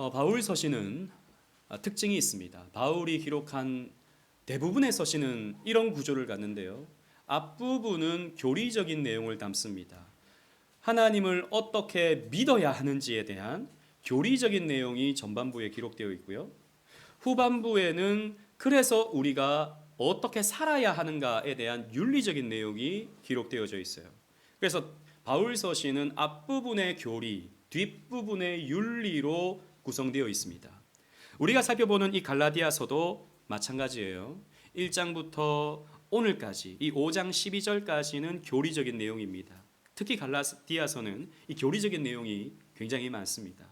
바울 서신은 특징이 있습니다. 바울이 기록한 대부분의 서신은 이런 구조를 갖는데요. 앞부분은 교리적인 내용을 담습니다. 하나님을 어떻게 믿어야 하는지에 대한 교리적인 내용이 전반부에 기록되어 있고요. 후반부에는 그래서 우리가 어떻게 살아야 하는가에 대한 윤리적인 내용이 기록되어져 있어요. 그래서 바울 서신은 앞부분의 교리, 뒷부분의 윤리로 구성되어 있습니다. 우리가 살펴보는 이 갈라디아서도 마찬가지예요. 1장부터 오늘까지 이 5장 12절까지는 교리적인 내용입니다. 특히 갈라디아서는 이 교리적인 내용이 굉장히 많습니다.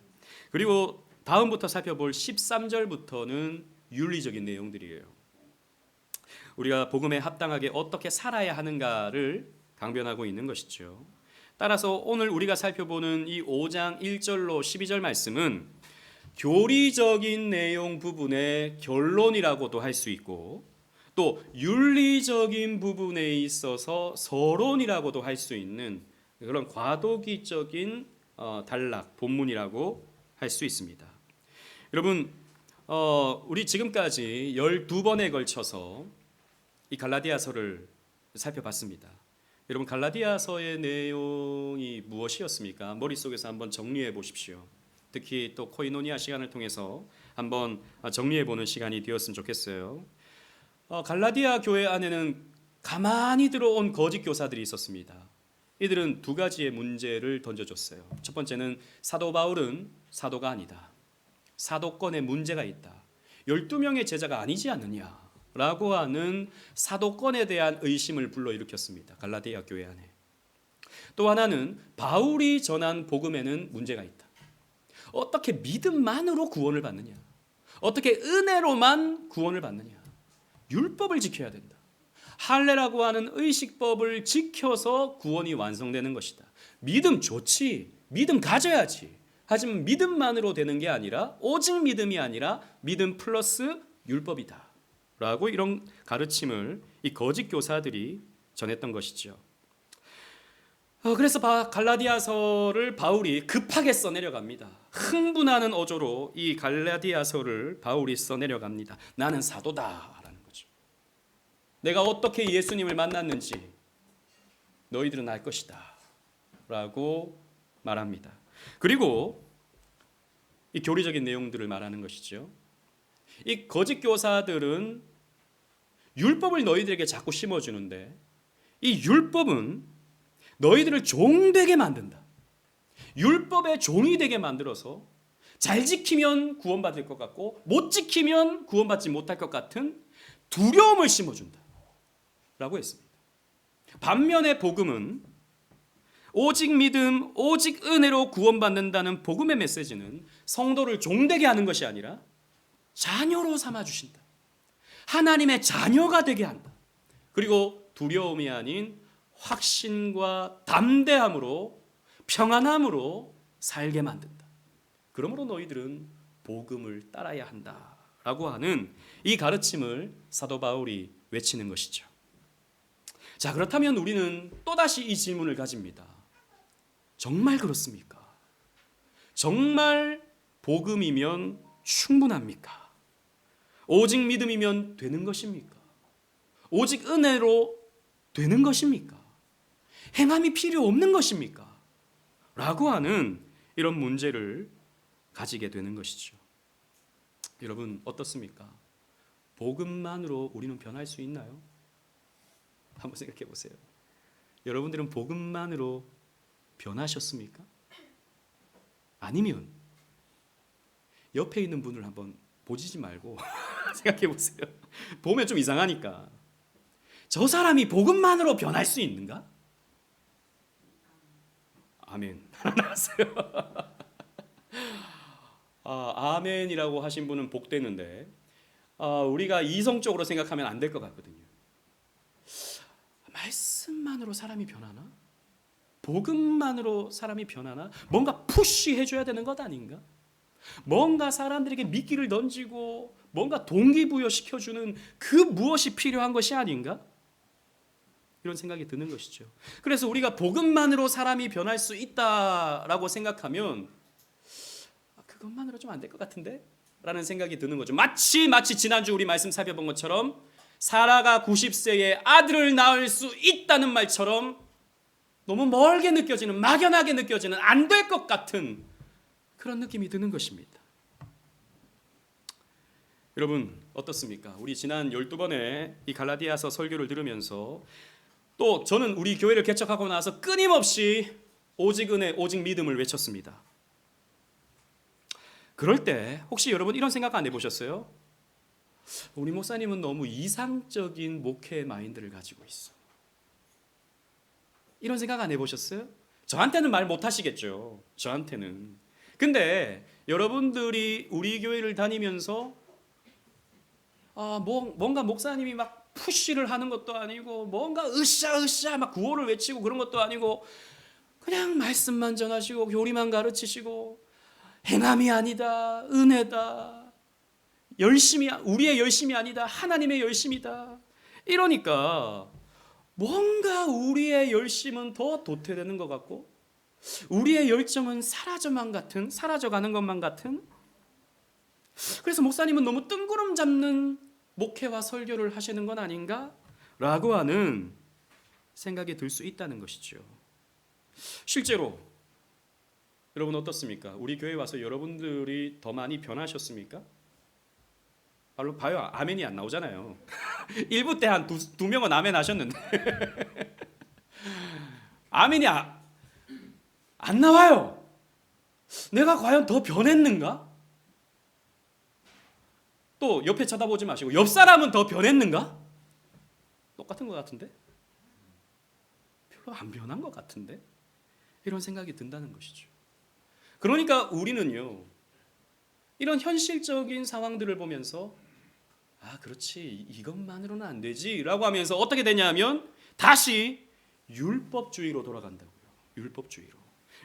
그리고 다음부터 살펴볼 13절부터는 윤리적인 내용들이에요. 우리가 복음에 합당하게 어떻게 살아야 하는가를 강변하고 있는 것이죠. 따라서 오늘 우리가 살펴보는 이 5장 1절로 12절 말씀은 교리적인 내용 부분의 결론이라고도 할 수 있고 또 윤리적인 부분에 있어서 서론이라고도 할 수 있는 그런 과도기적인 단락, 본문이라고 할 수 있습니다. 여러분, 우리 지금까지 12번에 걸쳐서 이 갈라디아서를 살펴봤습니다. 여러분, 갈라디아서의 내용이 무엇이었습니까? 머릿속에서 한번 정리해 보십시오. 특히 또 코이노니아 시간을 통해서 한번 정리해 보는 시간이 되었으면 좋겠어요. 갈라디아 교회 안에는 가만히 들어온 거짓 교사들이 있었습니다. 이들은 두 가지의 문제를 던져줬어요. 첫 번째는 사도 바울은 사도가 아니다. 사도권에 문제가 있다. 12명의 제자가 아니지 않느냐라고 하는 사도권에 대한 의심을 불러일으켰습니다. 갈라디아 교회 안에. 또 하나는 바울이 전한 복음에는 문제가 있다. 어떻게 믿음만으로 구원을 받느냐? 어떻게 은혜로만 구원을 받느냐? 율법을 지켜야 된다. 할례라고 하는 의식법을 지켜서 구원이 완성되는 것이다. 믿음 좋지. 믿음 가져야지. 하지만 믿음만으로 되는 게 아니라 오직 믿음이 아니라 믿음 플러스 율법이다. 라고 이런 가르침을 이 거짓 교사들이 전했던 것이죠. 그래서 갈라디아서를 바울이 급하게 써내려갑니다. 흥분하는 어조로 이 갈라디아서를 바울이 써내려갑니다. 나는 사도다라는 거죠. 내가 어떻게 예수님을 만났는지 너희들은 알 것이다 라고 말합니다. 그리고 이 교리적인 내용들을 말하는 것이죠. 이 거짓 교사들은 율법을 너희들에게 자꾸 심어주는데 이 율법은 너희들을 종되게 만든다. 율법의 종이 되게 만들어서 잘 지키면 구원받을 것 같고 못 지키면 구원받지 못할 것 같은 두려움을 심어준다 라고 했습니다. 반면에 복음은 오직 믿음, 오직 은혜로 구원받는다는 복음의 메시지는 성도를 종되게 하는 것이 아니라 자녀로 삼아주신다. 하나님의 자녀가 되게 한다. 그리고 두려움이 아닌 확신과 담대함으로 평안함으로 살게 만든다. 그러므로 너희들은 복음을 따라야 한다라고 하는 이 가르침을 사도 바울이 외치는 것이죠. 자, 그렇다면 우리는 또다시 이 질문을 가집니다. 정말 그렇습니까? 정말 복음이면 충분합니까? 오직 믿음이면 되는 것입니까? 오직 은혜로 되는 것입니까? 행함이 필요 없는 것입니까? 라고 하는 이런 문제를 가지게 되는 것이죠. 여러분 어떻습니까? 복음만으로 우리는 변할 수 있나요? 한번 생각해 보세요. 여러분들은 복음만으로 변하셨습니까? 아니면 옆에 있는 분을 한번 보지 말고 생각해 보세요. 보면 좀 이상하니까. 저 사람이 복음만으로 변할 수 있는가? 아멘. 나왔어요. 아멘이라고 하신 분은 복되는데 우리가 이성적으로 생각하면 안 될 것 같거든요. 말씀만으로 사람이 변하나? 복음만으로 사람이 변하나? 뭔가 푸시해줘야 되는 것 아닌가? 뭔가 사람들에게 미끼를 던지고 뭔가 동기부여시켜주는 그 무엇이 필요한 것이 아닌가? 이런 생각이 드는 것이죠. 그래서 우리가 복음만으로 사람이 변할 수 있다라고 생각하면 그것만으로 좀 안 될 것 같은데? 라는 생각이 드는 거죠. 마치 지난주 우리 말씀 살펴본 것처럼 사라가 90세에 아들을 낳을 수 있다는 말처럼 너무 멀게 느껴지는, 막연하게 느껴지는, 안 될 것 같은 그런 느낌이 드는 것입니다. 여러분 어떻습니까? 우리 지난 12번의 이 갈라디아서 설교를 들으면서 또 저는 우리 교회를 개척하고 나서 끊임없이 오직 은혜, 오직 믿음을 외쳤습니다. 그럴 때 혹시 여러분 이런 생각 안 해보셨어요? 우리 목사님은 너무 이상적인 목회 마인드를 가지고 있어. 이런 생각 안 해보셨어요? 저한테는 말 못하시겠죠. 저한테는. 근데 여러분들이 우리 교회를 다니면서 뭔가 목사님이 막 푸시를 하는 것도 아니고 뭔가 으쌰으쌰 막 구호를 외치고 그런 것도 아니고 그냥 말씀만 전하시고 교리만 가르치시고 행함이 아니다, 은혜다, 열심이, 우리의 열심이 아니다, 하나님의 열심이다. 이러니까 뭔가 우리의 열심은 더 도태되는 것 같고 우리의 열정은 사라져가는 것만 같은. 그래서 목사님은 너무 뜬구름 잡는 목회와 설교를 하시는 건 아닌가? 라고 하는 생각이 들 수 있다는 것이죠. 실제로 여러분 어떻습니까? 우리 교회 와서 여러분들이 더 많이 변하셨습니까? 바로 봐요. 아멘이 안 나오잖아요. 1부 때 한 두 명은 아멘 하셨는데 아멘이 안 나와요. 내가 과연 더 변했는가? 또 옆에 쳐다보지 마시고 옆 사람은 더 변했는가? 똑같은 것 같은데? 별로 안 변한 것 같은데? 이런 생각이 든다는 것이죠. 그러니까 우리는요, 이런 현실적인 상황들을 보면서 그렇지, 이것만으로는 안 되지 라고 하면서 어떻게 되냐면 다시 율법주의로 돌아간다고요. 율법주의로.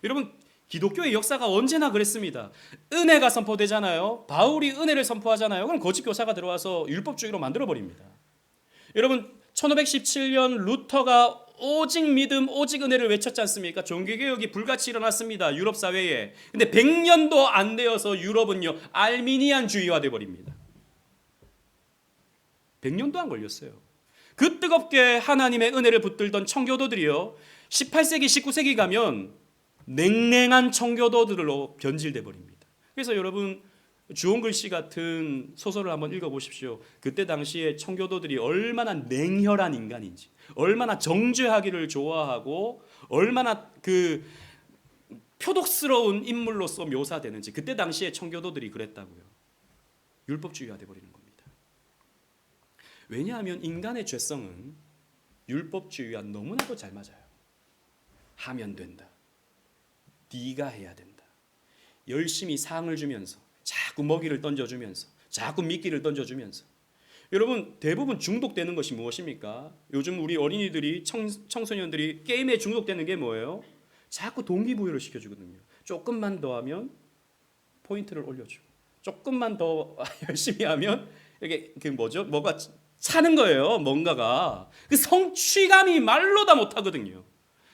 여러분 기독교의 역사가 언제나 그랬습니다. 은혜가 선포되잖아요. 바울이 은혜를 선포하잖아요. 그럼 거짓 교사가 들어와서 율법주의로 만들어버립니다. 여러분 1517년 루터가 오직 믿음, 오직 은혜를 외쳤지 않습니까? 종교개혁이 불같이 일어났습니다. 유럽 사회에. 근데 100년도 안 되어서 유럽은요 알미니안주의화 돼버립니다. 100년도 안 걸렸어요. 그 뜨겁게 하나님의 은혜를 붙들던 청교도들이요 18세기, 19세기 가면 냉랭한 청교도들로 변질돼 버립니다. 그래서 여러분 주홍글씨 같은 소설을 한번 읽어보십시오. 그때 당시에 청교도들이 얼마나 냉혈한 인간인지, 얼마나 정죄하기를 좋아하고 얼마나 그 표독스러운 인물로서 묘사되는지. 그때 당시에 청교도들이 그랬다고요. 율법주의가 돼버리는 겁니다. 왜냐하면 인간의 죄성은 율법주의와 너무나도 잘 맞아요. 하면 된다, 네가 해야 된다, 열심히 상을 주면서 자꾸 먹이를 던져주면서 자꾸 미끼를 던져주면서. 여러분 대부분 중독되는 것이 무엇입니까? 요즘 우리 어린이들이 청소년들이 게임에 중독되는 게 뭐예요? 자꾸 동기부여를 시켜주거든요. 조금만 더 하면 포인트를 올려주고 조금만 더 열심히 하면 이게 뭐가 차는 거예요. 뭔가가 그 성취감이 말로 다 못하거든요.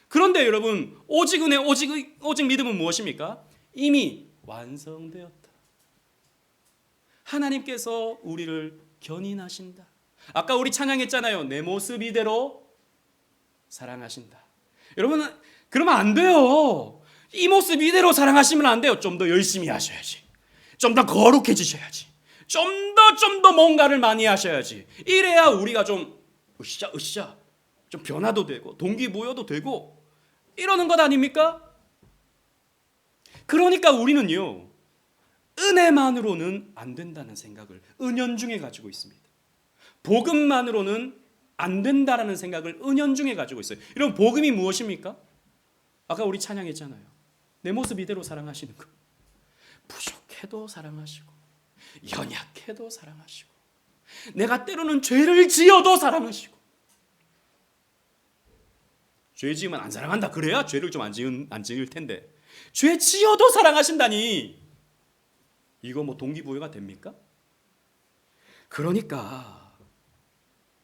그런데 여러분 오직 은혜, 오직 믿음은 무엇입니까? 이미 완성되었다. 하나님께서 우리를 견인하신다. 아까 우리 찬양했잖아요. 내 모습 이대로 사랑하신다. 여러분 그러면 안 돼요. 이 모습 이대로 사랑하시면 안 돼요. 좀 더 열심히 하셔야지. 좀 더 거룩해지셔야지. 좀 더 뭔가를 많이 하셔야지. 이래야 우리가 좀 으쌰 좀 변화도 되고 동기부여도 되고 이러는 것 아닙니까? 그러니까 우리는요 은혜만으로는 안 된다는 생각을 은연중에 가지고 있습니다. 복음만으로는 안 된다라는 생각을 은연중에 가지고 있어요. 여러분 복음이 무엇입니까? 아까 우리 찬양했잖아요. 내 모습 이대로 사랑하시는 것. 부족해도 사랑하시고 연약해도 사랑하시고 내가 때로는 죄를 지어도 사랑하시고. 죄 지으면 안 사랑한다 그래야 죄를 좀 안 지을 텐데 죄 지어도 사랑하신다니 이거 뭐 동기부여가 됩니까? 그러니까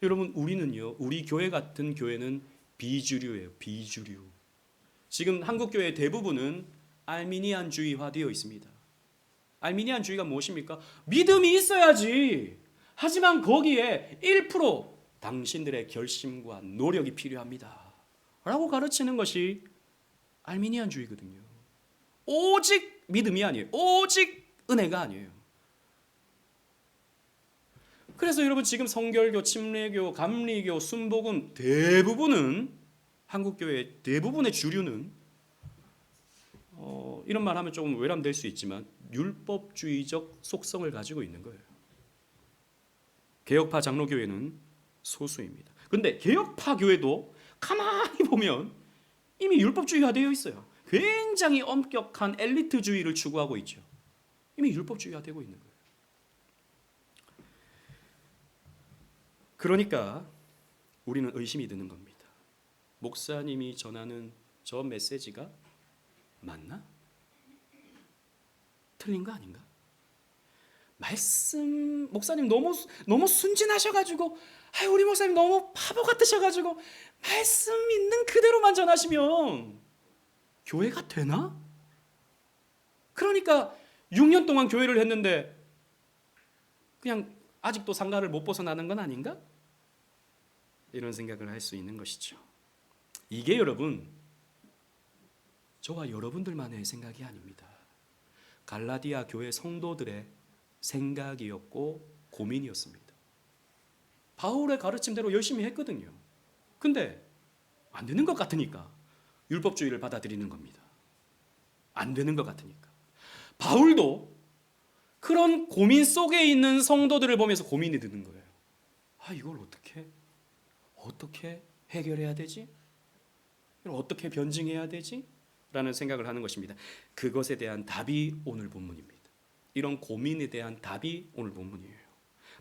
여러분 우리는요 우리 교회 같은 교회는 비주류예요. 비주류. 지금 한국 교회 대부분은 알미니안주의화 되어 있습니다. 알미니안주의가 무엇입니까? 믿음이 있어야지. 하지만 거기에 1% 당신들의 결심과 노력이 필요합니다 라고 가르치는 것이 알미니안주의거든요. 오직 믿음이 아니에요. 오직 은혜가 아니에요. 그래서 여러분 지금 성결교, 침례교, 감리교, 순복음 대부분은 한국교회 대부분의 주류는 이런 말 하면 조금 외람될 수 있지만 율법주의적 속성을 가지고 있는 거예요. 개혁파 장로교회는 소수입니다. 근데 개혁파 교회도 가만히 보면 이미 율법주의화 되어 있어요. 굉장히 엄격한 엘리트주의를 추구하고 있죠. 이미 율법주의화 되고 있는 거예요. 그러니까 우리는 의심이 드는 겁니다. 목사님이 전하는 저 메시지가 맞나? 틀린 거 아닌가? 말씀 목사님 너무 순진하셔가지고 우리 목사님 너무 바보 같으셔가지고 말씀 있는 그대로만 전하시면 교회가 되나? 그러니까 6년 동안 교회를 했는데 그냥 아직도 상가를 못 벗어나는 건 아닌가? 이런 생각을 할 수 있는 것이죠. 이게 여러분 저와 여러분들만의 생각이 아닙니다. 갈라디아 교회 성도들의 생각이었고 고민이었습니다. 바울의 가르침대로 열심히 했거든요. 근데 안 되는 것 같으니까 율법주의를 받아들이는 겁니다. 안 되는 것 같으니까. 바울도 그런 고민 속에 있는 성도들을 보면서 고민이 드는 거예요. 이걸 어떻게 해결해야 되지? 이걸 어떻게 변증해야 되지? 라는 생각을 하는 것입니다. 그것에 대한 답이 오늘 본문입니다. 이런 고민에 대한 답이 오늘 본문이에요.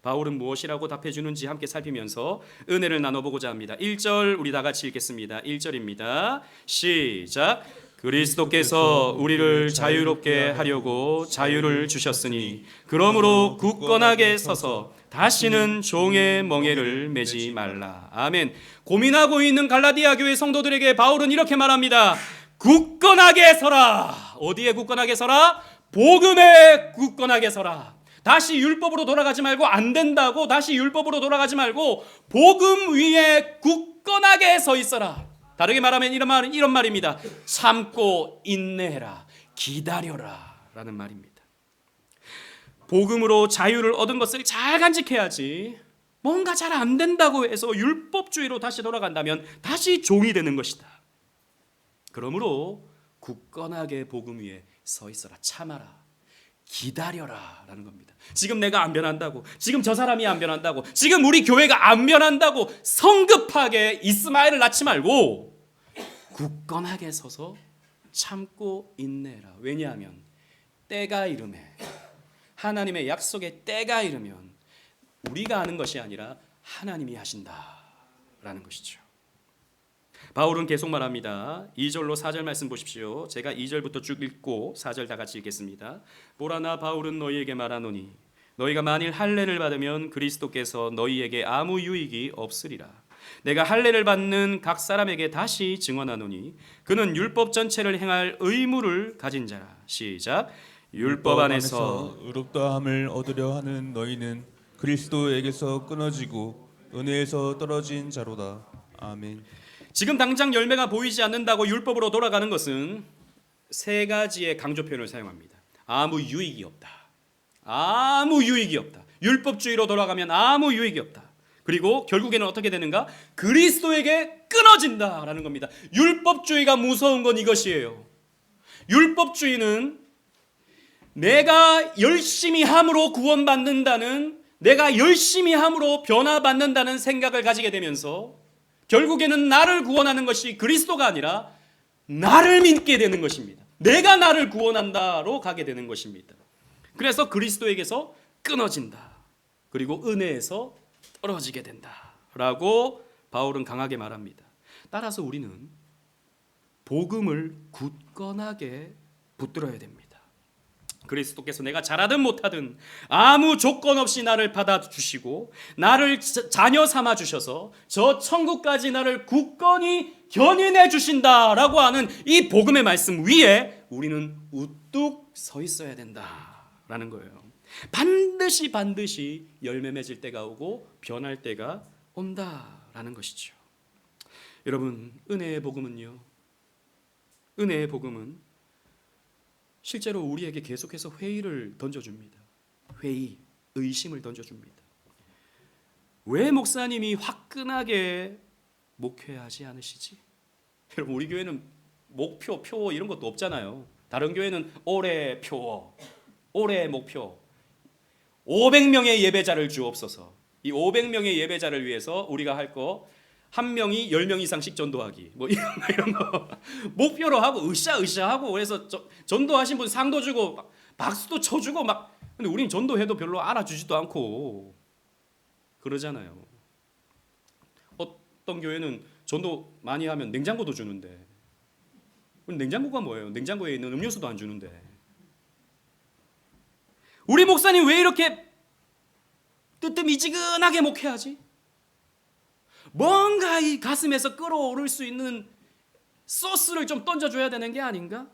바울은 무엇이라고 답해 주는지 함께 살피면서 은혜를 나눠보고자 합니다. 1절 우리 다 같이 읽겠습니다. 1절입니다. 시작. 그리스도께서 우리를 자유롭게 하려고 자유를 주셨으니 그러므로 굳건하게 서서 다시는 종의 멍에를 매지 말라. 아멘. 고민하고 있는 갈라디아 교회 성도들에게 바울은 이렇게 말합니다. 굳건하게 서라. 어디에 굳건하게 서라? 복음에 굳건하게 서라. 다시 율법으로 돌아가지 말고 안 된다고 다시 율법으로 돌아가지 말고 복음 위에 굳건하게 서 있어라. 다르게 말하면 이런 말입니다. 참고 인내해라. 기다려라 라는 말입니다. 복음으로 자유를 얻은 것을 잘 간직해야지 뭔가 잘 안 된다고 해서 율법주의로 다시 돌아간다면 다시 종이 되는 것이다. 그러므로 굳건하게 복음 위에 서 있어라. 참아라. 기다려라 라는 겁니다. 지금 내가 안 변한다고, 지금 저 사람이 안 변한다고, 지금 우리 교회가 안 변한다고 성급하게 이스마엘을 낳지 말고 굳건하게 서서 참고 인내라. 왜냐하면 때가 이르매, 하나님의 약속의 때가 이르면 우리가 하는 것이 아니라 하나님이 하신다라는 것이죠. 바울은 계속 말합니다. 2절로 4절 말씀 보십시오. 제가 2절부터 쭉 읽고 4절 다 같이 읽겠습니다. 보라, 나 바울은 너희에게 말하노니 너희가 만일 할례를 받으면 그리스도께서 너희에게 아무 유익이 없으리라. 내가 할례를 받는 각 사람에게 다시 증언하노니 그는 율법 전체를 행할 의무를 가진 자라. 시작. 율법 안에서 의롭다함을 얻으려 하는 너희는 그리스도에게서 끊어지고 은혜에서 떨어진 자로다. 아멘. 지금 당장 열매가 보이지 않는다고 율법으로 돌아가는 것은 세 가지의 강조 표현을 사용합니다. 아무 유익이 없다. 아무 유익이 없다. 율법주의로 돌아가면 아무 유익이 없다. 그리고 결국에는 어떻게 되는가? 그리스도에게 끊어진다라는 겁니다. 율법주의가 무서운 건 이것이에요. 율법주의는 내가 열심히 함으로 구원받는다는, 내가 열심히 함으로 변화받는다는 생각을 가지게 되면서 결국에는 나를 구원하는 것이 그리스도가 아니라 나를 믿게 되는 것입니다. 내가 나를 구원한다로 가게 되는 것입니다. 그래서 그리스도에게서 끊어진다. 그리고 은혜에서 떨어지게 된다라고 바울은 강하게 말합니다. 따라서 우리는 복음을 굳건하게 붙들어야 됩니다. 그리스도께서 내가 잘하든 못하든 아무 조건 없이 나를 받아주시고 나를 자녀 삼아 주셔서 저 천국까지 나를 굳건히 견인해 주신다라고 하는 이 복음의 말씀 위에 우리는 우뚝 서 있어야 된다 온다라는 거예요. 반드시 열매 맺을 때가 오고 변할 때가 온다라는 것이죠. 여러분, 은혜의 복음은요, 은혜의 복음은 실제로 우리에게 계속해서 회의를 던져줍니다. 회의, 의심을 던져줍니다. 왜 목사님이 화끈하게 목회하지 않으시지? 여러분, 우리 교회는 목표, 표 이런 것도 없잖아요. 다른 교회는 올해 표, 올해 목표 500명의 예배자를 주옵소서. 이 500명의 예배자를 위해서 우리가 할 거 한 명이 10명 이상씩 전도하기 뭐 이런 거 목표로 하고 으쌰하고 그래서 전도하신 분 상도 주고 박수도 쳐주고 막. 근데 우린 전도해도 별로 알아주지도 않고 그러잖아요. 어떤 교회는 전도 많이 하면 냉장고도 주는데, 냉장고가 뭐예요? 냉장고에 있는 음료수도 안 주는데. 우리 목사님 왜 이렇게 뜨뜻미지근하게 목회하지? 뭔가 이 가슴에서 끓어오를 수 있는 소스를 좀 던져줘야 되는 게 아닌가?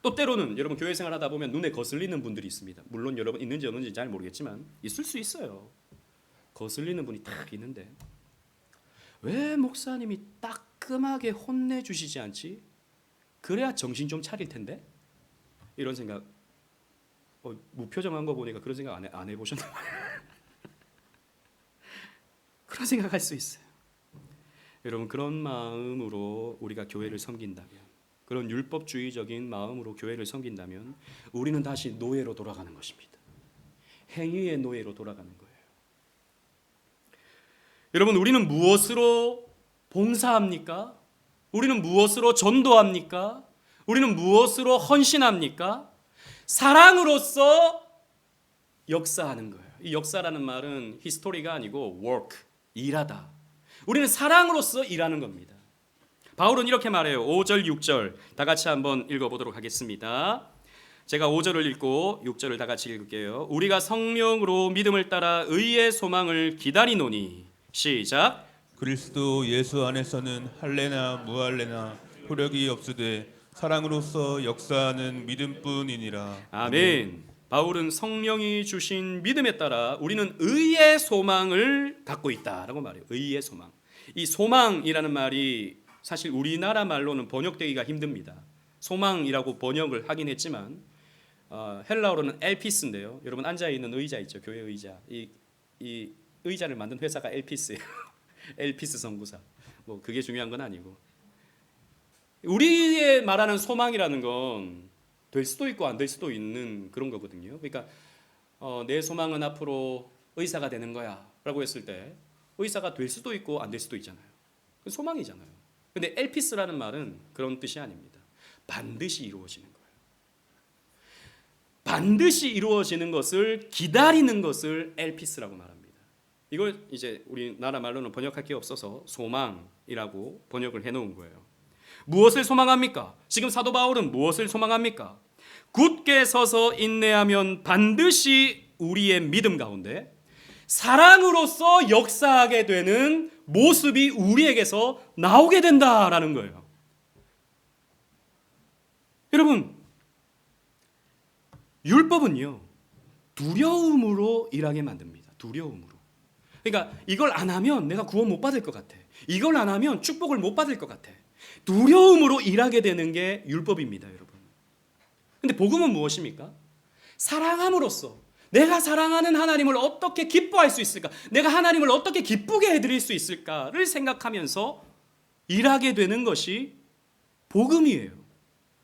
또 때로는 여러분 교회 생활하다 보면 눈에 거슬리는 분들이 있습니다. 물론 여러분 있는지 없는지 잘 모르겠지만 있을 수 있어요. 거슬리는 분이 딱 있는데 왜 목사님이 따끔하게 혼내주시지 않지? 그래야 정신 좀 차릴 텐데? 이런 생각. 무표정한 거 보니까 그런 생각 안 해보셨나 봐요. 그런 생각할 수 있어요. 여러분, 그런 마음으로 우리가 교회를 섬긴다면, 그런 율법주의적인 마음으로 교회를 섬긴다면 우리는 다시 노예로 돌아가는 것입니다. 행위의 노예로 돌아가는 거예요. 여러분, 우리는 무엇으로 봉사합니까? 우리는 무엇으로 전도합니까? 우리는 무엇으로 헌신합니까? 사랑으로서 역사하는 거예요. 이 역사라는 말은 히스토리가 아니고 work, 일하다. 우리는 사랑으로서 일하는 겁니다. 바울은 이렇게 말해요. 5절, 6절 다 같이 한번 읽어보도록 하겠습니다. 제가 5절을 읽고 6절을 다 같이 읽을게요. 우리가 성령으로 믿음을 따라 의의 소망을 기다리노니. 시작. 그리스도 예수 안에서는 할례나 무할례나 효력이 없으되 사랑으로서 역사하는 믿음뿐이니라. 아멘. 바울은 성령이 주신 믿음에 따라 우리는 의의 소망을 갖고 있다라고 말해요. 의의 소망. 이 소망이라는 말이 사실 우리나라 말로는 번역되기가 힘듭니다. 소망이라고 번역을 하긴 했지만 헬라어로는 엘피스인데요. 여러분 앉아 있는 의자 있죠, 교회 의자. 이 의자를 만든 회사가 엘피스예요. 엘피스 선구사. 뭐 그게 중요한 건 아니고 우리의 말하는 소망이라는 건 될 수도 있고 안 될 수도 있는 그런 거거든요. 그러니까 내 소망은 앞으로 의사가 되는 거야라고 했을 때 의사가 될 수도 있고 안 될 수도 있잖아요. 그건 소망이잖아요. 근데 엘피스라는 말은 그런 뜻이 아닙니다. 반드시 이루어지는 거예요. 반드시 이루어지는 것을 기다리는 것을 엘피스라고 말합니다. 이걸 이제 우리나라 말로는 번역할 게 없어서 소망이라고 번역을 해놓은 거예요. 무엇을 소망합니까? 지금 사도 바울은 무엇을 소망합니까? 굳게 서서 인내하면 반드시 우리의 믿음 가운데 사랑으로서 역사하게 되는 모습이 우리에게서 나오게 된다라는 거예요. 여러분, 율법은요, 두려움으로 일하게 만듭니다. 두려움으로. 그러니까 이걸 안 하면 내가 구원 못 받을 것 같아. 이걸 안 하면 축복을 못 받을 것 같아. 두려움으로 일하게 되는 게 율법입니다, 여러분. 근데 복음은 무엇입니까? 사랑함으로써 내가 사랑하는 하나님을 어떻게 기뻐할 수 있을까? 내가 하나님을 어떻게 기쁘게 해드릴 수 있을까를 생각하면서 일하게 되는 것이 복음이에요.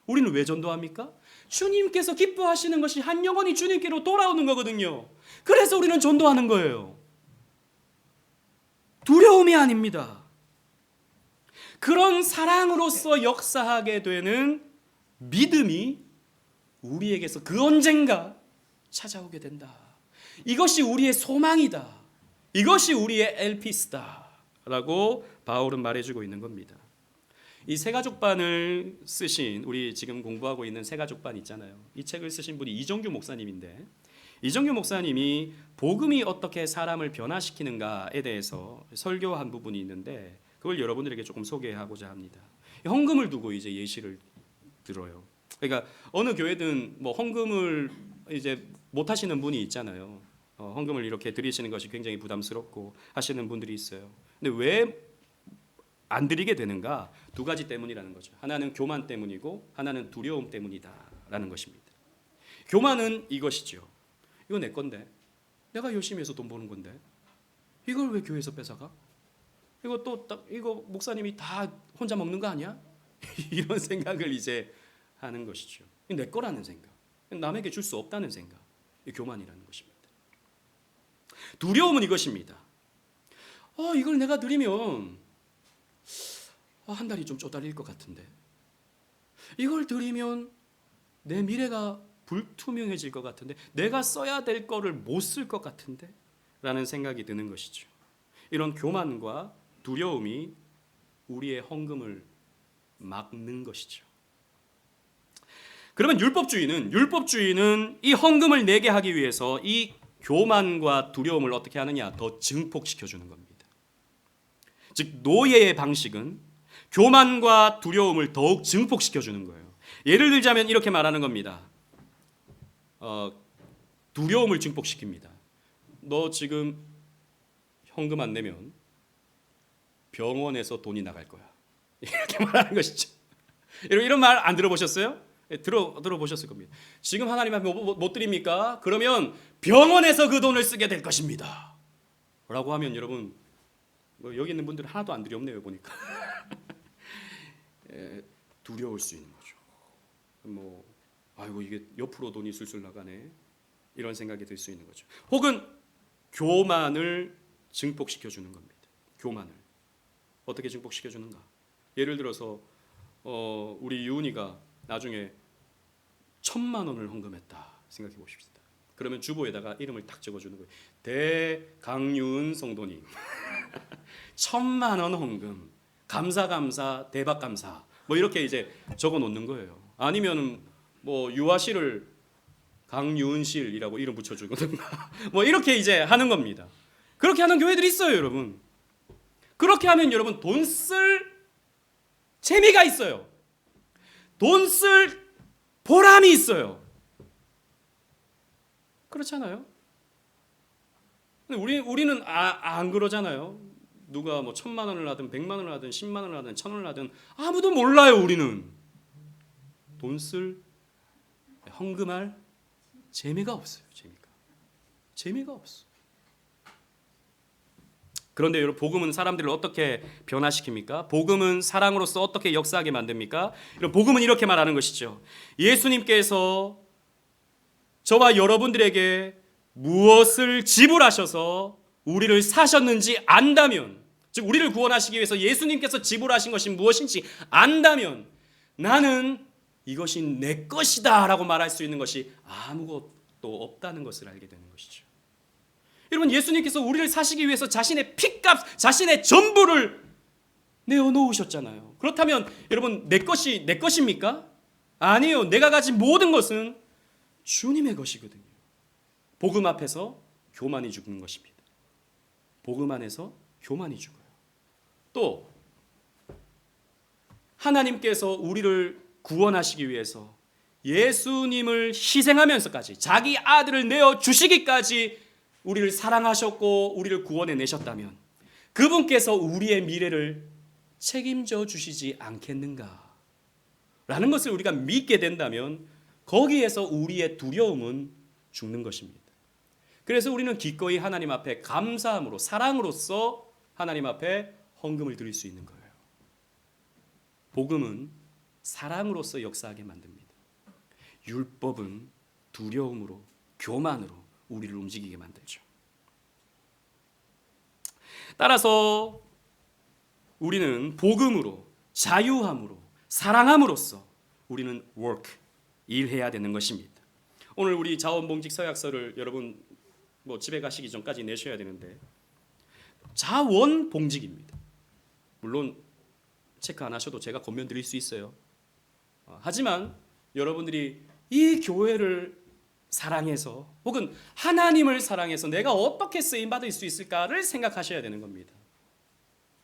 우리는 왜 전도합니까? 주님께서 기뻐하시는 것이 한 영혼이 주님께로 돌아오는 거거든요. 그래서 우리는 전도하는 거예요. 두려움이 아닙니다. 그런 사랑으로서 역사하게 되는 믿음이 우리에게서 그 언젠가 찾아오게 된다. 이것이 우리의 소망이다. 이것이 우리의 엘피스다. 라고 바울은 말해주고 있는 겁니다. 이 새가족반을 쓰신, 우리 지금 공부하고 있는 새가족반 있잖아요. 이 책을 쓰신 분이 이정규 목사님인데, 이정규 목사님이 복음이 어떻게 사람을 변화시키는가에 대해서 설교한 부분이 있는데 그걸 여러분들에게 조금 소개하고자 합니다. 헌금을 두고 이제 예시를 들어요. 그러니까 어느 교회든 뭐 헌금을 이제 못 하시는 분이 있잖아요. 헌금을 이렇게 드리시는 것이 굉장히 부담스럽고 하시는 분들이 있어요. 근데 왜 안 드리게 되는가? 두 가지 때문이라는 거죠. 하나는 교만 때문이고 하나는 두려움 때문이다라는 것입니다. 교만은 이것이죠. 이거 내 건데, 내가 열심히 해서 돈 버는 건데 이걸 왜 교회에서 뺏어가? 이거 목사님이 다 혼자 먹는 거 아니야? 이런 생각을 이제 하는 것이죠. 내 거라는 생각, 남에게 줄 수 없다는 생각, 이 교만이라는 것입니다. 두려움은 이것입니다. 이걸 내가 드리면 한 달이 좀 쪼달릴 것 같은데, 이걸 드리면 내 미래가 불투명해질 것 같은데, 내가 써야 될 거를 못 쓸 것 같은데 라는 생각이 드는 것이죠. 이런 교만과 두려움이 우리의 헌금을 막는 것이죠. 그러면 율법주의는 이 헌금을 내게 하기 위해서 이 교만과 두려움을 어떻게 하느냐? 더 증폭시켜 주는 겁니다. 즉 노예의 방식은 교만과 두려움을 더욱 증폭시켜 주는 거예요. 예를 들자면 이렇게 말하는 겁니다. 두려움을 증폭시킵니다. 너 지금 현금 안 내면 병원에서 돈이 나갈 거야. 이렇게 말하는 것이죠. 이런 말 안 들어보셨어요? 들어보셨을 겁니다. 지금 하나님 앞에 못 드립니까? 그러면 병원에서 그 돈을 쓰게 될 것입니다. 라고 하면 여러분, 여기 있는 분들은 하나도 안 두렵네요, 보니까. 두려울 수 있는 거죠. 아이고 이게 옆으로 돈이 술술 나가네, 이런 생각이 들 수 있는 거죠. 혹은 교만을 증폭시켜 주는 겁니다. 교만을 어떻게 증폭시켜 주는가? 예를 들어서 우리 유은이가 나중에 1,000만 원을 헌금했다 생각해 보십시다. 그러면 주보에다가 이름을 딱 적어주는 거예요. 대강유은 성도님 1,000만 원 헌금, 감사 대박 감사, 뭐 이렇게 이제 적어 놓는 거예요. 아니면 뭐 유아실을 강유은실이라고 이름 붙여주거든가 뭐 이렇게 이제 하는 겁니다. 그렇게 하는 교회들이 있어요, 여러분. 그렇게 하면 여러분 돈 쓸 재미가 있어요. 돈 쓸 보람이 있어요. 그렇잖아요. 근데 우리는 안 그러잖아요. 누가 뭐 1,000만 원을 하든 100만 원을 하든 10만 원을 하든 1,000원을 하든 아무도 몰라요. 우리는 돈 쓸, 헌금할 재미가 없어요. 재미가 없어. 그런데 여러분, 복음은 사람들을 어떻게 변화시킵니까? 복음은 사랑으로서 어떻게 역사하게 만듭니까? 복음은 이렇게 말하는 것이죠. 예수님께서 저와 여러분들에게 무엇을 지불하셔서 우리를 사셨는지 안다면, 즉 우리를 구원하시기 위해서 예수님께서 지불하신 것이 무엇인지 안다면 나는 이것이 내 것이다 라고 말할 수 있는 것이 아무것도 없다는 것을 알게 되는 것이죠. 여러분, 예수님께서 우리를 사시기 위해서 자신의 피값, 자신의 전부를 내어놓으셨잖아요. 그렇다면 여러분, 내 것입니까? 아니요. 내가 가진 모든 것은 주님의 것이거든요. 복음 앞에서 교만이 죽는 것입니다. 복음 안에서 교만이 죽어요. 또 하나님께서 우리를 구원하시기 위해서 예수님을 희생하면서까지 자기 아들을 내어주시기까지 우리를 사랑하셨고 우리를 구원해 내셨다면 그분께서 우리의 미래를 책임져 주시지 않겠는가? 라는 것을 우리가 믿게 된다면 거기에서 우리의 두려움은 죽는 것입니다. 그래서 우리는 기꺼이 하나님 앞에 감사함으로, 사랑으로서 하나님 앞에 헌금을 드릴 수 있는 거예요. 복음은 사랑으로서 역사하게 만듭니다. 율법은 두려움으로, 교만으로 우리를 움직이게 만들죠. 따라서 우리는 복음으로, 자유함으로, 사랑함으로써 우리는 work, 일해야 되는 것입니다. 오늘 우리 자원봉직 서약서를 여러분 집에 가시기 전까지 내셔야 되는데, 자원봉직입니다. 물론 체크 안 하셔도 제가 권면 드릴 수 있어요. 하지만 여러분들이 이 교회를 사랑해서 혹은 하나님을 사랑해서 내가 어떻게 쓰임 받을 수 있을까를 생각하셔야 되는 겁니다.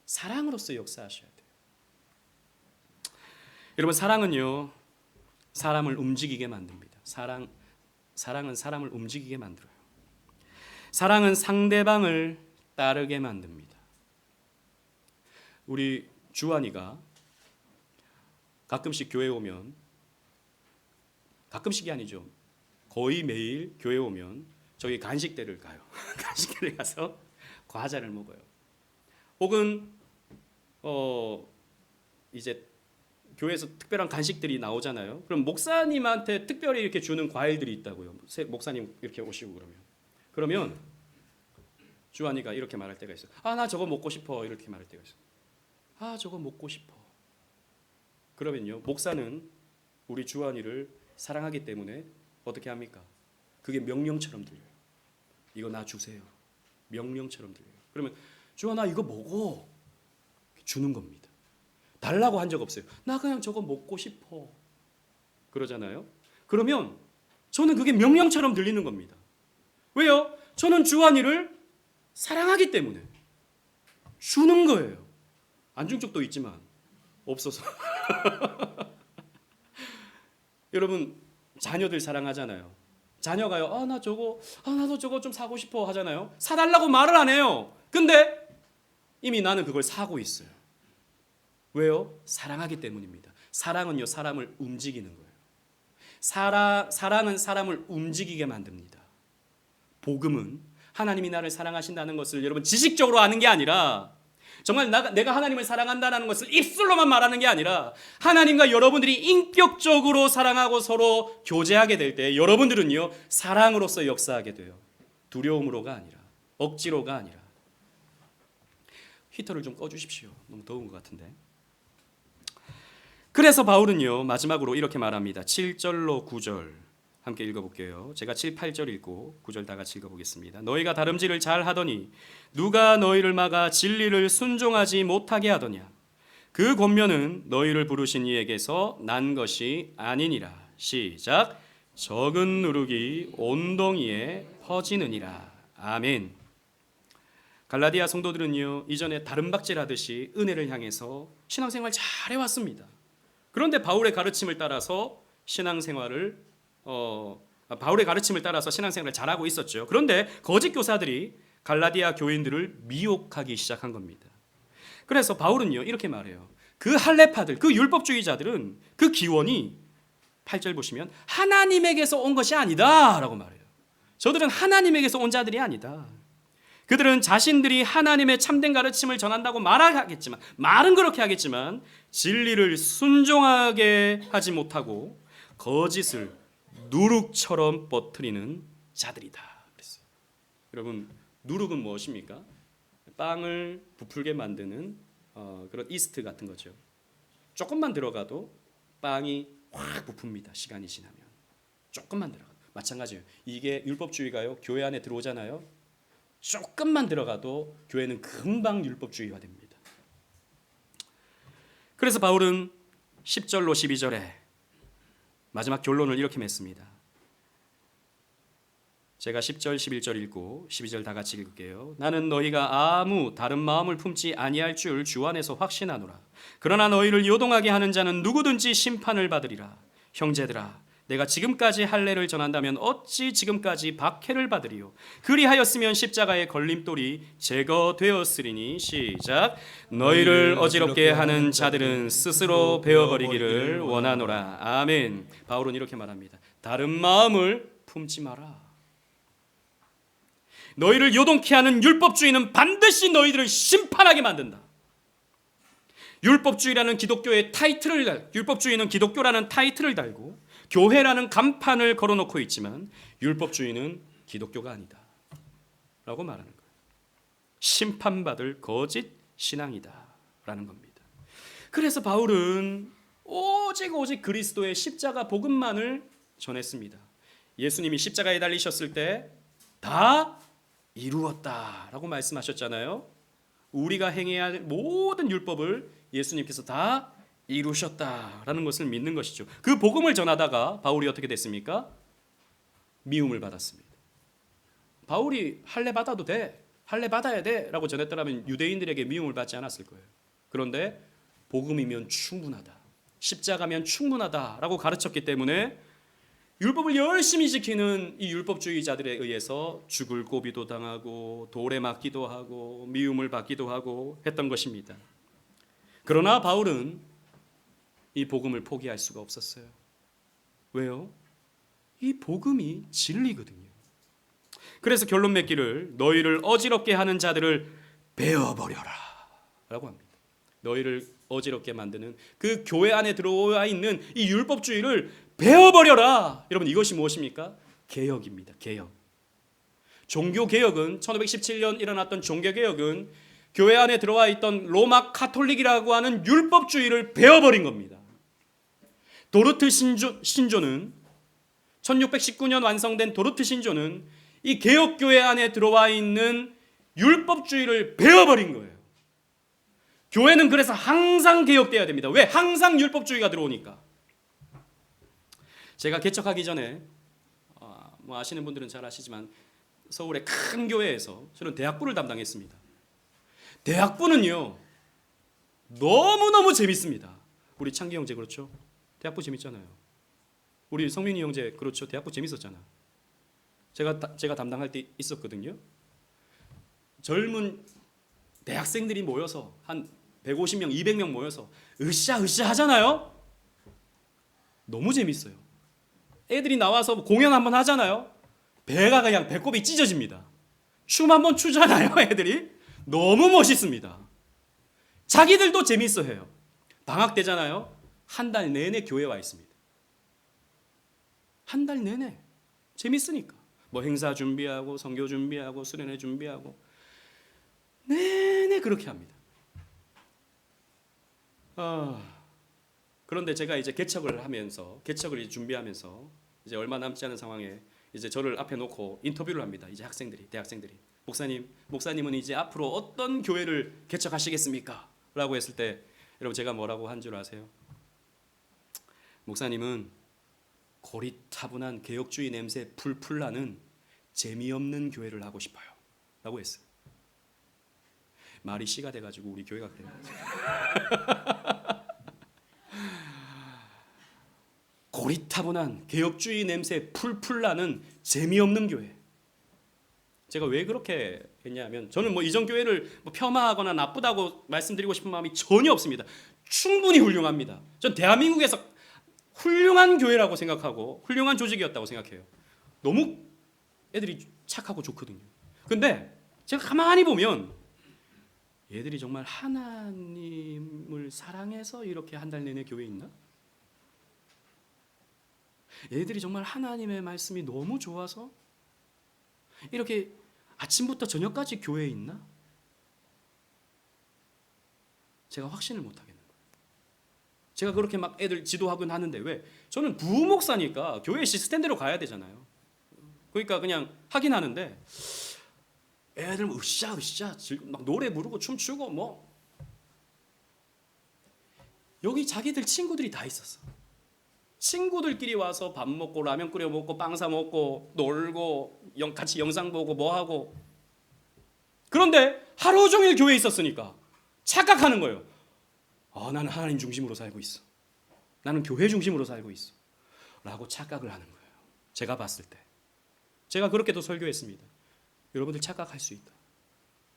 사랑으로서 역사하셔야 돼요. 여러분, 사람을 움직이게 만듭니다. 사랑은 사람을 움직이게 만들어요. 사랑은 상대방을 따르게 만듭니다. 우리 주환이가 가끔씩 교회 오면, 가끔씩이 아니죠, 거의 매일 교회 오면 저희 간식대를 가요. 간식대를 가서 과자를 먹어요. 혹은 이제 교회에서 특별한 간식들이 나오잖아요. 그럼 목사님한테 특별히 이렇게 주는 과일들이 있다고요. 목사님 이렇게 오시고 그러면 주환이가 이렇게 말할 때가 있어요. 나 저거 먹고 싶어. 이렇게 말할 때가 있어요. 저거 먹고 싶어. 그러면요, 목사는 우리 주환이를 사랑하기 때문에 어떻게 합니까? 그게 명령처럼 들려요. 이거 나 주세요. 명령처럼 들려요. 그러면 주환아 이거 먹어. 주는 겁니다. 달라고 한 적 없어요. 나 그냥 저거 먹고 싶어. 그러잖아요. 그러면 저는 그게 명령처럼 들리는 겁니다. 왜요? 저는 주환이를 사랑하기 때문에 주는 거예요. 안 준 적도 있지만 없어서. 여러분 자녀들 사랑하잖아요. 자녀가요. 나도 저거 좀 사고 싶어 하잖아요. 사달라고 말을 안 해요. 근데 이미 나는 그걸 사고 있어요. 왜요? 사랑하기 때문입니다. 사랑은요, 사람을 움직이는 거예요. 사랑은 사람을 움직이게 만듭니다. 복음은 하나님이 나를 사랑하신다는 것을 여러분 지식적으로 아는 게 아니라, 정말 내가 하나님을 사랑한다는 것을 입술로만 말하는 게 아니라, 하나님과 여러분들이 인격적으로 사랑하고 서로 교제하게 될 때 여러분들은요, 사랑으로서 역사하게 돼요. 두려움으로가 아니라, 억지로가 아니라. 히터를 좀 꺼주십시오. 너무 더운 것 같은데. 그래서 바울은요, 마지막으로 이렇게 말합니다. 7절로 9절 함께 읽어볼게요. 제가 7, 8절 읽고 9절 다 같이 읽어보겠습니다. 너희가 다름질을 잘 하더니 누가 너희를 막아 진리를 순종하지 못하게 하더냐. 그 권면은 너희를 부르신 이에게서 난 것이 아니니라. 시작. 적은 누룩이 온동이에 퍼지느니라. 아멘. 갈라디아 성도들은요, 이전에 다름박질하듯이 은혜를 향해서 신앙생활 잘 해왔습니다. 그런데 바울의 가르침을 따라서 신앙생활을 잘하고 있었죠. 그런데 거짓 교사들이 갈라디아 교인들을 미혹하기 시작한 겁니다. 그래서 바울은요, 이렇게 말해요. 그 할례파들, 그 율법주의자들은 그 기원이 8절 보시면 하나님에게서 온 것이 아니다라고 말해요. 저들은 하나님에게서 온 자들이 아니다. 그들은 자신들이 하나님의 참된 가르침을 전한다고 말은 그렇게 하겠지만 진리를 순종하게 하지 못하고 거짓을 누룩처럼 퍼뜨리는 자들이다. 그랬어요. 여러분, 누룩은 무엇입니까? 빵을 부풀게 만드는 그런 이스트 같은 거죠. 조금만 들어가도 빵이 확 부풉니다. 시간이 지나면. 조금만 들어가도. 마찬가지예요. 이게 율법주의가요, 교회 안에 들어오잖아요. 조금만 들어가도 교회는 금방 율법주의가 됩니다. 그래서 바울은 10절로 12절에 마지막 결론을 이렇게 맺습니다. 제가 10절 11절 읽고 12절 다 같이 읽을게요. 나는 너희가 아무 다른 마음을 품지 아니할 줄 주 안에서 확신하노라. 그러나 너희를 요동하게 하는 자는 누구든지 심판을 받으리라. 형제들아, 내가 지금까지 할례를 전한다면 어찌 지금까지 박해를 받으리요. 그리하였으면 십자가의 걸림돌이 제거되었으리니. 시작. 너희를 어지럽게 하는 자들은 스스로 베어버리기를 원하노라. 아멘. 바울은 이렇게 말합니다. 다른 마음을 품지 마라. 너희를 요동케 하는 율법주의는 반드시 너희들을 심판하게 만든다. 율법주의는 기독교라는 타이틀을 달고 교회라는 간판을 걸어놓고 있지만 율법주의는 기독교가 아니다 라고 말하는 거예요. 심판받을 거짓 신앙이다 라는 겁니다. 그래서 바울은 오직 그리스도의 십자가 복음만을 전했습니다. 예수님이 십자가에 달리셨을 때 다 이루었다라고 말씀하셨잖아요. 우리가 행해야 할 모든 율법을 예수님께서 다 이루셨다라는 것을 믿는 것이죠. 그 복음을 전하다가 바울이 어떻게 됐습니까? 미움을 받았습니다. 바울이 할례 받아도 돼, 할례 받아야 돼라고 전했더라면 유대인들에게 미움을 받지 않았을 거예요. 그런데 복음이면 충분하다. 십자가면 충분하다라고 가르쳤기 때문에 율법을 열심히 지키는 이 율법주의자들에 의해서 죽을 고비도 당하고 돌에 맞기도 하고 미움을 받기도 하고 했던 것입니다. 그러나 바울은 이 복음을 포기할 수가 없었어요. 왜요? 이 복음이 진리거든요. 그래서 결론 맺기를 너희를 어지럽게 하는 자들을 베어버려라 라고 합니다. 너희를 어지럽게 만드는 그 교회 안에 들어와 있는 이 율법주의를 베어버려라. 여러분, 이것이 무엇입니까? 개혁입니다. 개혁. 종교개혁은 1517년 일어났던 종교개혁은 교회 안에 들어와 있던 로마 카톨릭이라고 하는 율법주의를 베어버린 겁니다. 도르트 신조는 1619년 완성된 도르트 신조는 이 개혁교회 안에 들어와 있는 율법주의를 베어버린 거예요. 교회는 그래서 항상 개혁돼야 됩니다. 왜? 항상 율법주의가 들어오니까. 제가 개척하기 전에 뭐 아시는 분들은 잘 아시지만 서울의 큰 교회에서 저는 대학부를 담당했습니다. 대학부는요 너무너무 재밌습니다. 우리 창기 형제 그렇죠? 대학부 재밌잖아요. 우리 성민이 형제 그렇죠? 대학부 재밌었잖아. 제가 담당할 때 있었거든요. 젊은 대학생들이 모여서 한 150명, 200명 모여서 으쌰으쌰 하잖아요. 너무 재밌어요. 애들이 나와서 공연 한번 하잖아요. 배가 그냥 배꼽이 찢어집니다. 춤 한번 추잖아요. 애들이 너무 멋있습니다. 자기들도 재밌어 해요. 방학 때잖아요. 한 달 내내 교회 와 있습니다. 한 달 내내 재밌으니까 뭐 행사 준비하고 선교 준비하고 수련회 준비하고 내내 그렇게 합니다. 그런데 제가 이제 개척을 준비하면서 이제 얼마 남지 않은 상황에 이제 저를 앞에 놓고 인터뷰를 합니다. 이제 대학생들이 목사님은 이제 앞으로 어떤 교회를 개척하시겠습니까? 라고 했을 때 여러분 제가 뭐라고 한 줄 아세요? 목사님은 고리타분한 개혁주의 냄새 풀풀 나는 재미없는 교회를 하고 싶어요. 라고 했어요. 말이 씨가 돼가지고 우리 교회가 그래요. 고리타분한 개혁주의 냄새 풀풀 나는 재미없는 교회. 제가 왜 그렇게 했냐면 저는 뭐 이전 교회를 뭐 폄하하거나 나쁘다고 말씀드리고 싶은 마음이 전혀 없습니다. 충분히 훌륭합니다. 전 대한민국에서 훌륭한 교회라고 생각하고 훌륭한 조직이었다고 생각해요. 너무 애들이 착하고 좋거든요. 근데 제가 가만히 보면 얘들이 정말 하나님을 사랑해서 이렇게 한 달 내내 교회에 있나? 얘들이 정말 하나님의 말씀이 너무 좋아서 이렇게 아침부터 저녁까지 교회에 있나? 제가 확신을 못 하겠는 거예요. 제가 그렇게 막 애들 지도하곤 하는데 왜? 저는 부목사니까 교회 시스템대로 가야 되잖아요. 그러니까 그냥 하긴 하는데 애들 뭐 으쌰으쌰 막 노래 부르고 춤추고 뭐 여기 자기들 친구들이 다 있었어. 친구들끼리 와서 밥 먹고 라면 끓여 먹고 빵 사 먹고 놀고 같이 영상 보고 뭐 하고. 그런데 하루 종일 교회에 있었으니까 착각하는 거예요. 나는 하나님 중심으로 살고 있어. 나는 교회 중심으로 살고 있어. 라고 착각을 하는 거예요. 제가 봤을 때. 제가 그렇게도 설교했습니다. 여러분들 착각할 수 있다.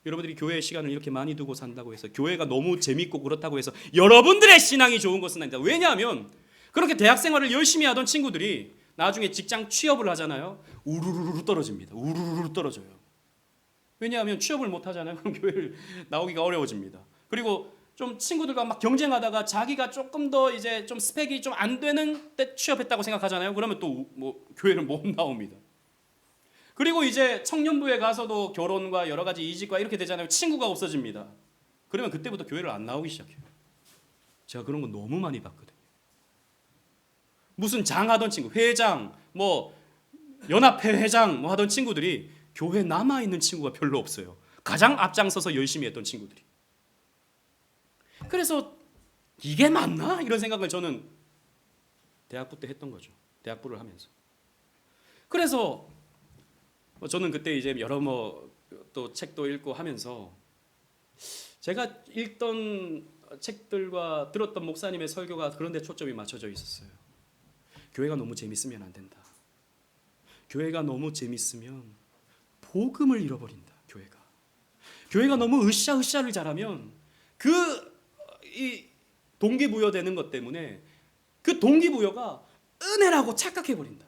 여러분들이 교회의 시간을 이렇게 많이 두고 산다고 해서 교회가 너무 재밌고 그렇다고 해서 여러분들의 신앙이 좋은 것은 아니다. 왜냐하면 그렇게 대학 생활을 열심히 하던 친구들이 나중에 직장 취업을 하잖아요. 우르르르 떨어집니다. 우르르르 떨어져요. 왜냐하면 취업을 못 하잖아요. 그럼 교회를 나오기가 어려워집니다. 그리고 좀 친구들과 막 경쟁하다가 자기가 조금 더 이제 좀 스펙이 좀 안 되는 때 취업했다고 생각하잖아요. 그러면 또 뭐 교회를 못 나옵니다. 그리고 이제 청년부에 가서도 결혼과 여러 가지 이직과 이렇게 되잖아요. 친구가 없어집니다. 그러면 그때부터 교회를 안 나오기 시작해요. 제가 그런 거 너무 많이 봤거든요. 무슨 장 하던 친구, 회장, 뭐 연합회 회장 뭐 하던 친구들이 교회 남아 있는 친구가 별로 없어요. 가장 앞장서서 열심히 했던 친구들이. 그래서 이게 맞나? 이런 생각을 저는 대학부 때 했던 거죠. 대학부를 하면서. 그래서 저는 그때 이제 여러 뭐 또 책도 읽고 하면서 제가 읽던 책들과 들었던 목사님의 설교가 그런 데 초점이 맞춰져 있었어요. 교회가 너무 재밌으면 안 된다. 교회가 너무 재밌으면 복음을 잃어버린다. 교회가 너무 으쌰으쌰를 잘하면 이 동기부여되는 것 때문에 그 동기부여가 은혜라고 착각해버린다.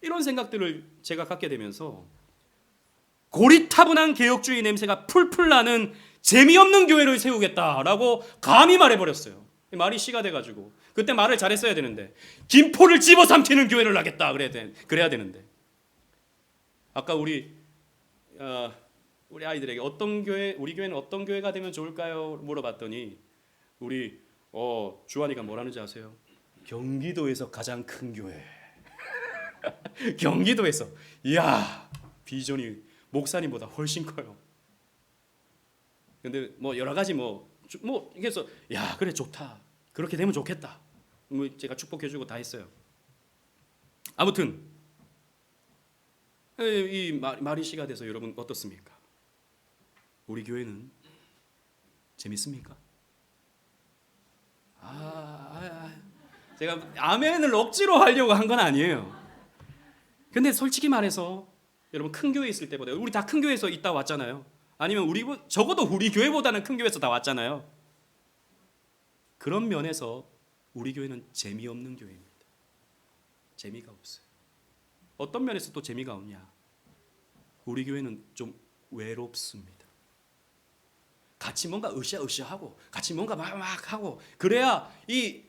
이런 생각들을 제가 갖게 되면서 고리타분한 개혁주의 냄새가 풀풀 나는 재미없는 교회를 세우겠다라고 감히 말해버렸어요. 말이 씨가 돼가지고 그때 말을 잘했어야 되는데 김포를 집어삼키는 교회를 하겠다 그래야 되는데 아까 우리 아이들에게 우리 교회는 어떤 교회가 되면 좋을까요? 물어봤더니 우리 주한이가 뭐라는지 아세요? 경기도에서 가장 큰 교회. 경기도에서 이야 비전이 목사님보다 훨씬 커요. 근데 뭐 여러 가지 그래서 야 그래 좋다 그렇게 되면 좋겠다. 제가 축복해주고 다 했어요. 아무튼 이 말이 씨가 돼서 여러분 어떻습니까? 우리 교회는 재밌습니까? 제가 아멘을 억지로 하려고 한 건 아니에요. 근데 솔직히 말해서 여러분 큰 교회 있을 때보다 우리 다 큰 교회에서 있다 왔잖아요. 아니면 적어도 우리 교회보다는 큰 교회에서 다 왔잖아요. 그런 면에서 우리 교회는 재미없는 교회입니다. 재미가 없어요. 어떤 면에서 또 재미가 없냐? 우리 교회는 좀 외롭습니다. 같이 뭔가 으쌰으쌰하고 같이 뭔가 막 하고 그래야 이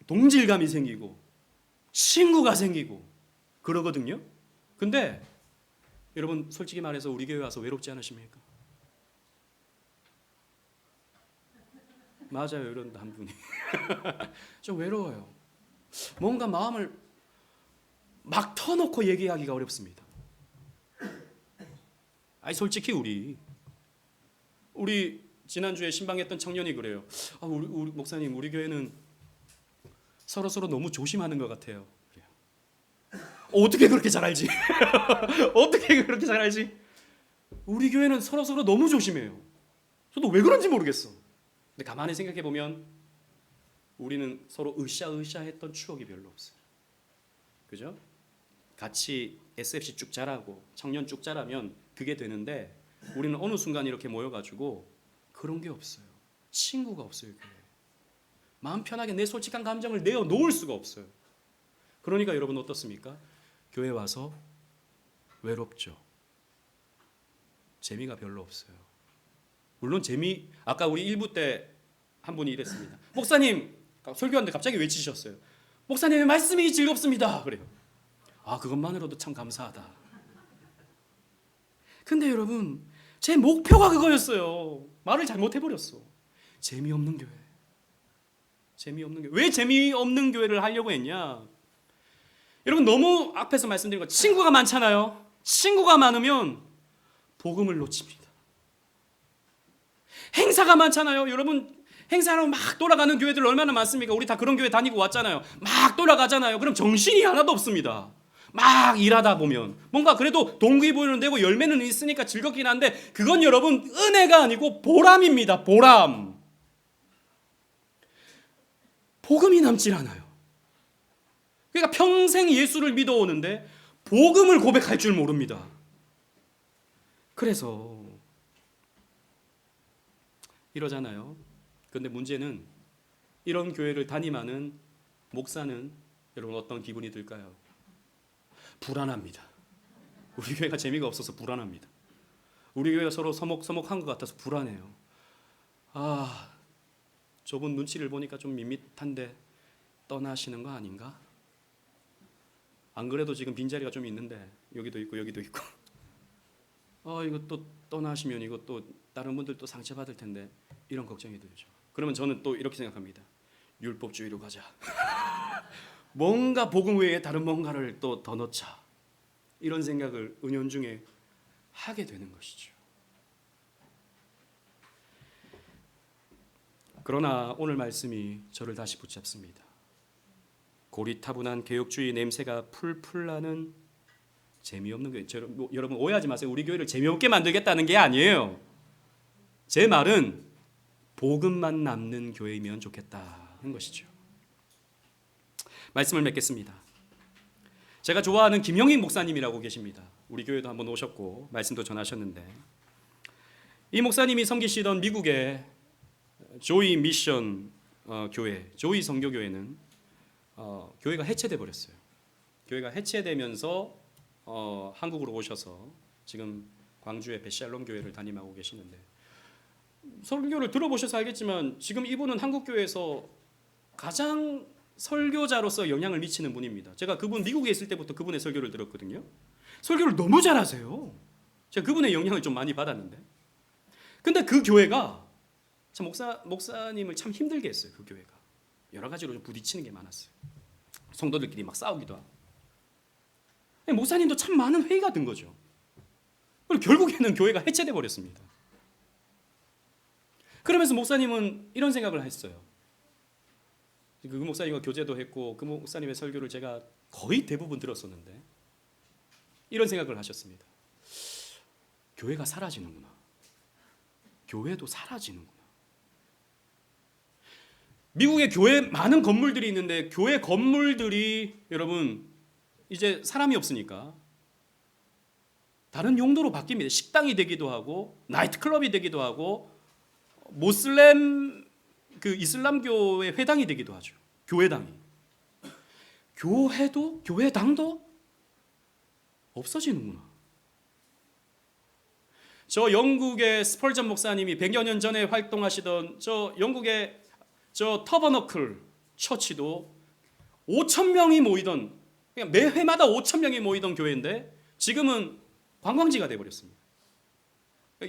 동질감이 생기고 친구가 생기고 그러거든요. 근데 여러분 솔직히 말해서 우리 교회 와서 외롭지 않으십니까? 맞아요. 이런 한 분이 좀 외로워요. 뭔가 마음을 막 터놓고 얘기하기가 어렵습니다. 솔직히 우리 지난주에 신방했던 청년이 그래요. 우리 목사님 우리 교회는 서로 너무 조심하는 것 같아요. 어떻게 그렇게 잘 알지? 어떻게 그렇게 잘 알지? 우리 교회는 서로 너무 조심해요. 저도 왜 그런지 모르겠어. 근데 가만히 생각해 보면 우리는 서로 으쌰으쌰했던 추억이 별로 없어요. 그죠? 같이 SFC 쭉 자라고 청년 쭉 자라면 그게 되는데 우리는 어느 순간 이렇게 모여가지고 그런 게 없어요. 친구가 없어요. 교회에. 마음 편하게 내 솔직한 감정을 내어놓을 수가 없어요. 그러니까 여러분 어떻습니까? 교회 와서 외롭죠. 재미가 별로 없어요. 물론 아까 우리 1부 때 한 분이 이랬습니다. 목사님 설교하는데 갑자기 외치셨어요. 목사님의 말씀이 즐겁습니다. 그래요. 그것만으로도 참 감사하다. 근데 여러분 제 목표가 그거였어요. 말을 잘못해버렸어. 재미없는 교회. 왜 재미없는 교회를 하려고 했냐? 여러분 너무 앞에서 말씀드린 것 친구가 많잖아요. 친구가 많으면 복음을 놓칩니다. 행사가 많잖아요. 여러분 행사로 막 돌아가는 교회들 얼마나 많습니까? 우리 다 그런 교회 다니고 왔잖아요. 막 돌아가잖아요. 그럼 정신이 하나도 없습니다. 막 일하다 보면 뭔가 그래도 동기부여는 되고 열매는 있으니까 즐겁긴 한데 그건 여러분 은혜가 아니고 보람입니다. 보람. 복음이 남질 않아요. 그러니까 평생 예수를 믿어오는데 복음을 고백할 줄 모릅니다. 그래서 이러잖아요. 그런데 문제는 이런 교회를 담임하는 목사는 여러분 어떤 기분이 들까요? 불안합니다. 우리 교회가 재미가 없어서 불안합니다. 우리 교회가 서로 서먹서먹한 것 같아서 불안해요. 저분 눈치를 보니까 좀 밋밋한데 떠나시는 거 아닌가? 안 그래도 지금 빈자리가 좀 있는데 여기도 있고 여기도 있고 이거 또 떠나시면 이거 또 다른 분들 또 상처받을 텐데 이런 걱정이 들죠. 그러면 저는 또 이렇게 생각합니다. 율법주의로 가자. 뭔가 복음 외에 다른 뭔가를 또 더 넣자. 이런 생각을 은연중에 하게 되는 것이죠. 그러나 오늘 말씀이 저를 다시 붙잡습니다. 고리타분한 개혁주의 냄새가 풀풀 나는 재미없는 교회. 여러분 오해하지 마세요. 우리 교회를 재미없게 만들겠다는 게 아니에요. 제 말은 복음만 남는 교회이면 좋겠다는 것이죠. 말씀을 맺겠습니다. 제가 좋아하는 김영익 목사님이라고 계십니다. 우리 교회도 한번 오셨고 말씀도 전하셨는데, 이 목사님이 섬기시던 미국의 조이 미션 교회, 조이 선교교회는 교회가 해체돼 버렸어요. 교회가 해체되면서 한국으로 오셔서 지금 광주의 베샬롬 교회를 담임하고 계시는데, 설교를 들어보셔서 알겠지만 지금 이분은 한국 교회에서 가장 설교자로서 영향을 미치는 분입니다. 제가 그분 미국에 있을 때부터 그분의 설교를 들었거든요. 설교를 너무 잘하세요. 제가 그분의 영향을 좀 많이 받았는데, 근데 그 교회가 참 목사님을 참 힘들게 했어요. 그 교회가 여러 가지로 좀 부딪히는 게 많았어요. 성도들끼리 막 싸우기도 하고, 목사님도 참 많은 회의가 든 거죠. 그리고 결국에는 교회가 해체돼 버렸습니다. 그러면서 목사님은 이런 생각을 했어요. 그 목사님과 교제도 했고 그 목사님의 설교를 제가 거의 대부분 들었었는데, 이런 생각을 하셨습니다. 교회가 사라지는구나. 교회도 사라지는구나. 미국의 교회 많은 건물들이 있는데, 교회 건물들이 여러분 이제 사람이 없으니까 다른 용도로 바뀝니다. 식당이 되기도 하고 나이트클럽이 되기도 하고 모슬렘 그 이슬람교의 회당이 되기도 하죠. 교회당이. 교회도 교회당도 없어지는구나. 저 영국의 스펄전 목사님이 100여 년 전에 활동하시던 저 영국의 저 터버너클 처치도 5천 명이 모이던, 그냥 매 회마다 5천 명이 모이던 교회인데 지금은 관광지가 되어버렸습니다.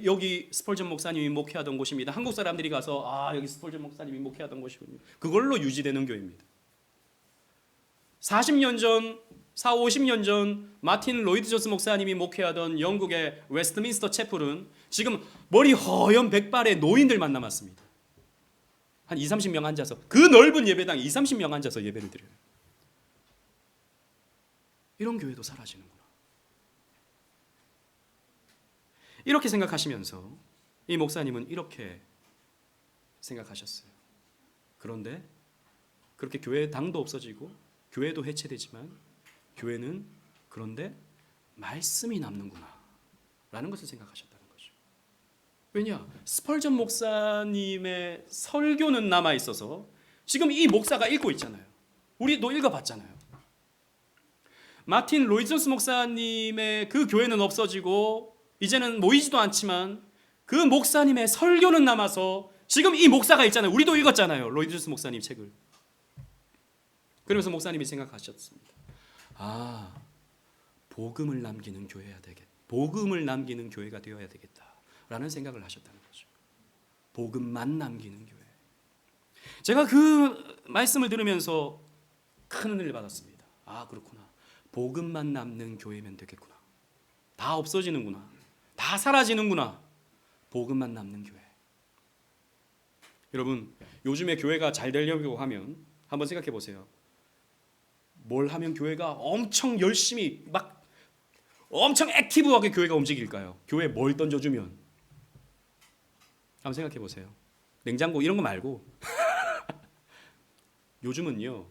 여기 스펄전 목사님이 목회하던 곳입니다. 한국 사람들이 가서 여기 스펄전 목사님이 목회하던 곳이군요. 그걸로 유지되는 교회입니다. 40년 전, 50년 전 마틴 로이드 존스 목사님이 목회하던 영국의 웨스트민스터 채플은 지금 머리 허연 백발의 노인들만 남았습니다. 한 20-30명 앉아서, 그 넓은 예배당에 20-30명 앉아서 예배를 드려요. 이런 교회도 사라지는구나. 이렇게 생각하시면서 이 목사님은 이렇게 생각하셨어요. 그런데 그렇게 교회 당도 없어지고 교회도 해체되지만 교회는 그런데 말씀이 남는구나 라는 것을 생각하셨다는 거죠. 왜냐? 스펄전 목사님의 설교는 남아있어서 지금 이 목사가 읽고 있잖아요. 우리도 읽어봤잖아요. 마틴 로이드 존스 목사님의 그 교회는 없어지고 이제는 모이지도 않지만 그 목사님의 설교는 남아서 지금 이 목사가 있잖아요. 우리도 읽었잖아요. 로이드 존스 목사님 책을. 그러면서 목사님이 생각하셨습니다. 복음을 남기는 교회야 되겠다. 복음을 남기는 교회가 되어야 되겠다라는 생각을 하셨다는 거죠. 복음만 남기는 교회. 제가 그 말씀을 들으면서 큰 은혜를 받았습니다. 그렇구나. 복음만 남는 교회면 되겠구나. 다 없어지는구나. 다 사라지는구나. 복음만 남는 교회. 여러분, 요즘에 교회가 잘 되려고 하면 한번 생각해 보세요. 뭘 하면 교회가 엄청 열심히 막 엄청 액티브하게 교회가 움직일까요? 교회에 뭘 던져주면? 한번 생각해 보세요. 냉장고 이런 거 말고 요즘은요,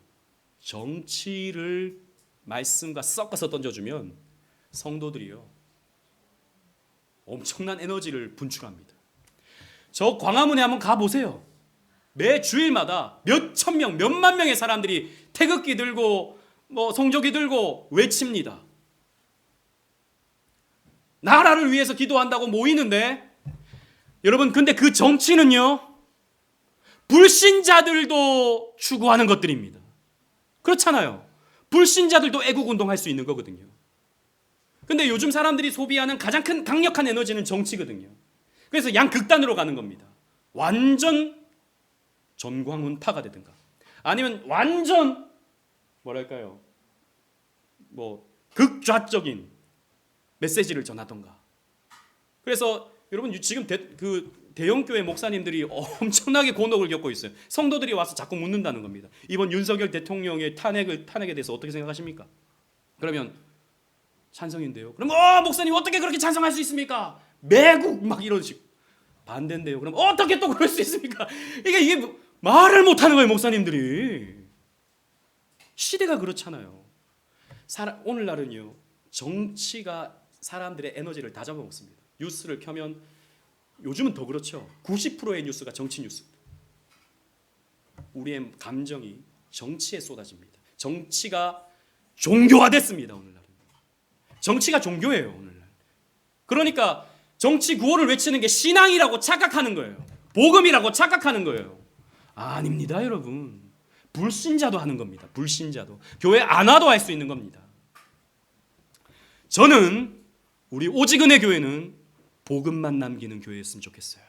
정치를 말씀과 섞어서 던져주면 성도들이요 엄청난 에너지를 분출합니다. 저 광화문에 한번 가보세요. 매 주일마다 몇천 명, 몇만 명의 사람들이 태극기 들고 성조기 들고 외칩니다. 나라를 위해서 기도한다고 모이는데, 여러분, 근데 그 정치는요 불신자들도 추구하는 것들입니다. 그렇잖아요. 불신자들도 애국운동할 수 있는 거거든요. 근데 요즘 사람들이 소비하는 가장 큰 강력한 에너지는 정치거든요. 그래서 양극단으로 가는 겁니다. 완전 전광훈파가 되든가, 아니면 완전 뭐랄까요, 극좌적인 메시지를 전하던가. 그래서 여러분 지금 대형교회 목사님들이 엄청나게 곤혹을 겪고 있어요. 성도들이 와서 자꾸 묻는다는 겁니다. 이번 윤석열 대통령의 탄핵에 대해서 어떻게 생각하십니까? 그러면 찬성인데요. 그럼 목사님 어떻게 그렇게 찬성할 수 있습니까? 매국 막 이런 식. 반대인데요. 그럼 어떻게 또 그럴 수 있습니까? 이게 말을 못하는 거예요, 목사님들이. 시대가 그렇잖아요. 오늘날은요, 정치가 사람들의 에너지를 다 잡아먹습니다. 뉴스를 켜면 요즘은 더 그렇죠. 90%의 뉴스가 정치 뉴스입니다. 우리의 감정이 정치에 쏟아집니다. 정치가 종교화됐습니다. 오늘날은 정치가 종교예요. 오늘날. 그러니까 정치 구호를 외치는 게 신앙이라고 착각하는 거예요. 복음이라고 착각하는 거예요. 아닙니다, 여러분. 불신자도 하는 겁니다. 불신자도 교회 안 와도 할 수 있는 겁니다. 저는 우리 오직은혜 교회는 복음만 남기는 교회였으면 좋겠어요.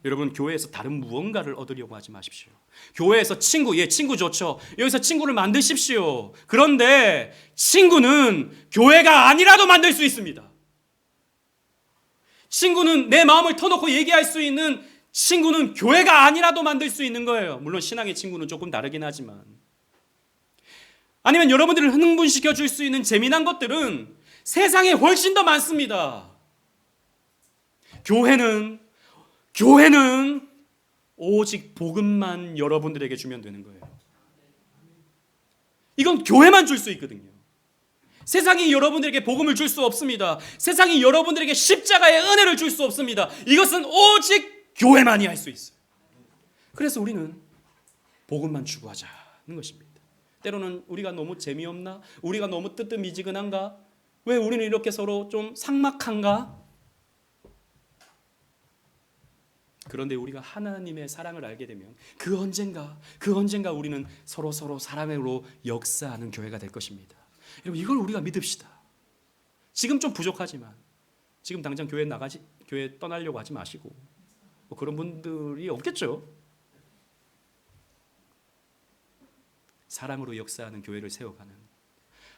여러분, 교회에서 다른 무언가를 얻으려고 하지 마십시오. 교회에서 친구 좋죠. 여기서 친구를 만드십시오. 그런데 친구는 교회가 아니라도 만들 수 있습니다. 친구는 내 마음을 터놓고 얘기할 수 있는 친구는 교회가 아니라도 만들 수 있는 거예요. 물론 신앙의 친구는 조금 다르긴 하지만. 아니면 여러분들을 흥분시켜 줄 수 있는 재미난 것들은 세상에 훨씬 더 많습니다. 교회는 오직 복음만 여러분들에게 주면 되는 거예요. 이건 교회만 줄 수 있거든요. 세상이 여러분들에게 복음을 줄 수 없습니다. 세상이 여러분들에게 십자가의 은혜를 줄 수 없습니다. 이것은 오직 교회만이 할 수 있어요. 그래서 우리는 복음만 추구하자는 것입니다. 때로는 우리가 너무 재미없나? 우리가 너무 뜨뜻미지근한가? 왜 우리는 이렇게 서로 좀 삭막한가? 그런데 우리가 하나님의 사랑을 알게 되면 그 언젠가 우리는 서로 사랑으로 역사하는 교회가 될 것입니다. 여러분, 이걸 우리가 믿읍시다. 지금 좀 부족하지만 지금 당장 교회 떠나려고 하지 마시고, 뭐 그런 분들이 없겠죠. 사랑으로 역사하는 교회를 세워가는,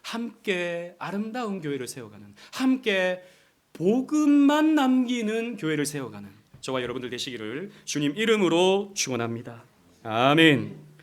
함께 아름다운 교회를 세워가는, 함께 복음만 남기는 교회를 세워가는 저와 여러분들 되시기를 주님 이름으로 축원합니다. 아멘.